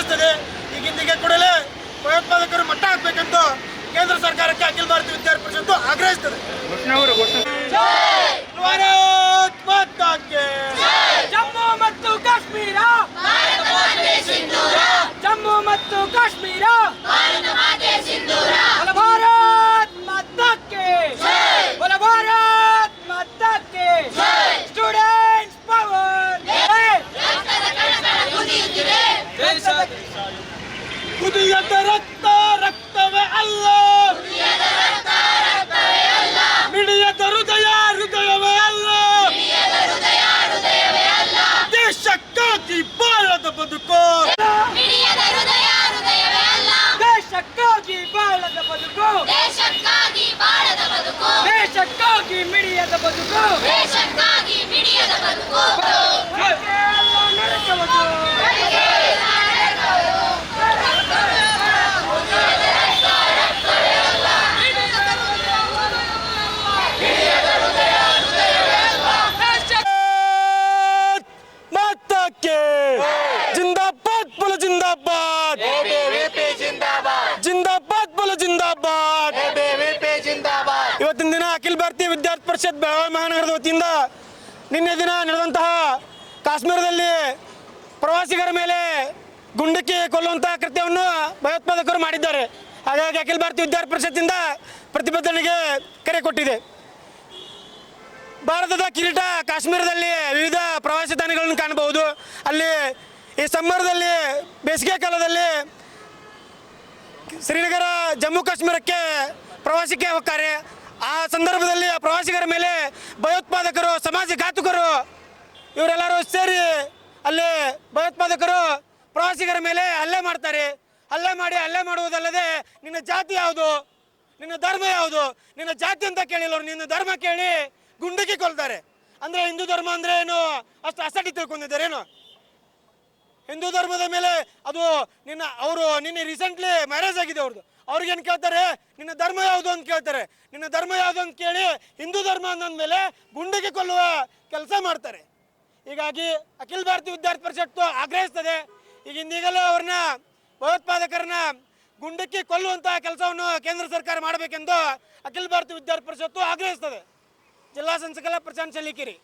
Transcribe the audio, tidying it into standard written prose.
ಆಗ್ರಹಿಸುತ್ತದೆ. ಈಗಿಂದಿಗೆ ಕೂಡಲೇ ಭಯೋತ್ಪಾದಕರು ಮಟ್ಟ ಹಾಕಬೇಕೆಂದು ಕೇಂದ್ರ ಸರ್ಕಾರಕ್ಕೆ ಅಖಿಲ ಭಾರತೀಯ ವಿದ್ಯಾರ್ಥಿ ಪರಿಷತ್ತು ಆಗ್ರಹಿಸುತ್ತದೆ. ಭಾರತ್ ಮಾತಾ ಕಿ ಜಮ್ಮು ಮತ್ತು ಕಾಶ್ಮೀರ ಜಮ್ಮು ಮತ್ತು ಕಾಶ್ಮೀರ ಭಾರತ್ ಮಾತಾ ಕಿ ಭಾರತ್ ಮಾತಾ ಕಿ ಸ್ಟೂಡೆಂಟ್ಸ್ ಪವರ್ ಕುದಿಯದ ರಕ್ತ ರಕ್ತವೇ ಅಲ್ಲ, ಮಿಡಿಯದ ಹೃದಯ ಹೃದಯವೇ ಅಲ್ಲ, ದೇಶಕ್ಕಾಗಿ ಬಾಳದ ಬದುಕು, ದೇಶಕ್ಕಾಗಿ ಬಾಳದ ಬದುಕು, ದೇಶಕ್ಕಾಗಿ ಮಿಡಿಯದ ಬದುಕು, ನರಕವದು जिंदाबाद बोलो जिंदाबाद, जिंदाबाद बोलो जिंदाबाद. ಇವತ್ತಿನ ದಿನ ಅಖಿಲ ಭಾರತೀಯ ವಿದ್ಯಾರ್ಥಿ ಪರಿಷತ್ ಬೆಳಗಾವಿ ಮಹಾನಗರದ ವತಿಯಿಂದ ನಿನ್ನೆ ದಿನ ನಡೆದಂತಹ ಕಾಶ್ಮೀರದಲ್ಲಿ ಪ್ರವಾಸಿಗರ ಮೇಲೆ ಗುಂಡಿಕ್ಕಿ ಕೊಲ್ಲುವಂತಹ ಕೃತ್ಯವನ್ನು ಭಯೋತ್ಪಾದಕರು ಮಾಡಿದ್ದಾರೆ. ಹಾಗಾಗಿ ಅಖಿಲ ಭಾರತೀಯ ವಿದ್ಯಾರ್ಥಿ ಪರಿಷತ್ತಿಂದ ಪ್ರತಿಭಟನೆಗೆ ಕರೆ ಕೊಟ್ಟಿದೆ. ಭಾರತದ ಕಿರೀಟ ಕಾಶ್ಮೀರದಲ್ಲಿ ವಿವಿಧ ಪ್ರವಾಸಿ ತಾಣಗಳನ್ನು ಕಾಣಬಹುದು. ಅಲ್ಲಿ ಈ ಸಮ್ಮರ್ದಲ್ಲಿ ಬೇಸಿಗೆ ಕಾಲದಲ್ಲಿ ಶ್ರೀನಗರ ಜಮ್ಮು ಕಾಶ್ಮೀರಕ್ಕೆ ಪ್ರವಾಸಕ್ಕೆ ಹೋಗ್ತಾರೆ. ಆ ಸಂದರ್ಭದಲ್ಲಿ ಪ್ರವಾಸಿಗರ ಮೇಲೆ ಭಯೋತ್ಪಾದಕರು ಸಮಾಜಘಾತುಕರು ಇವರೆಲ್ಲರೂ ಸೇರಿ ಅಲ್ಲಿ ಭಯೋತ್ಪಾದಕರು ಪ್ರವಾಸಿಗರ ಮೇಲೆ ಹಲ್ಲೆ ಮಾಡ್ತಾರೆ. ಹಲ್ಲೆ ಮಾಡುವುದಲ್ಲದೆ ನಿನ್ನ ಜಾತಿ ಯಾವುದು, ನಿನ್ನ ಧರ್ಮ ಯಾವುದು, ನಿನ್ನ ಜಾತಿ ಅಂತ ಕೇಳಿಲ್ಲ, ನಿನ್ನ ಧರ್ಮ ಕೇಳಿ ಗುಂಡಿಕ್ಕಿ ಕೊಲ್ತಾರೆ. ಅಂದರೆ ಹಿಂದೂ ಧರ್ಮ ಅಂದರೆ ಏನು ಅಷ್ಟು ಅಸಟಿ ತಿಳ್ಕೊಂಡಿದ್ದಾರೇನು? ಹಿಂದೂ ಧರ್ಮದ ಮೇಲೆ ಅದು ನಿನ್ನೆ ರೀಸೆಂಟ್ಲಿ ಮ್ಯಾರೇಜ್ ಆಗಿದೆ ಅವ್ರದ್ದು. ಅವ್ರಿಗೇನು ಕೇಳ್ತಾರೆ, ನಿನ್ನ ಧರ್ಮ ಯಾವುದು ಅಂತ ಕೇಳ್ತಾರೆ. ನಿನ್ನ ಧರ್ಮ ಯಾವುದು ಅಂತ ಕೇಳಿ ಹಿಂದೂ ಧರ್ಮ ಅಂದಮೇಲೆ ಗುಂಡಿಗೆ ಕೊಲ್ಲುವ ಕೆಲಸ ಮಾಡ್ತಾರೆ. ಹೀಗಾಗಿ ಅಖಿಲ ಭಾರತೀಯ ವಿದ್ಯಾರ್ಥಿ ಪರಿಷತ್ತು ಆಗ್ರಹಿಸ್ತದೆ. ಈಗಲೇ ಅವ್ರನ್ನ ಭಯೋತ್ಪಾದಕರನ್ನ ಗುಂಡಿಕ್ಕಿ ಕೊಲ್ಲುವಂತಹ ಕೆಲಸವನ್ನು ಕೇಂದ್ರ ಸರ್ಕಾರ ಮಾಡಬೇಕೆಂದು ಅಖಿಲ ಭಾರತೀಯ ವಿದ್ಯಾರ್ಥಿ ಪರಿಷತ್ತು ಆಗ್ರಹಿಸ್ತದೆ. ಜಿಲ್ಲಾ ಸಂಸಕಲ ಪ್ರಶಾಂತ್ ಶೆಲ್ಲಿಕಿರಿ.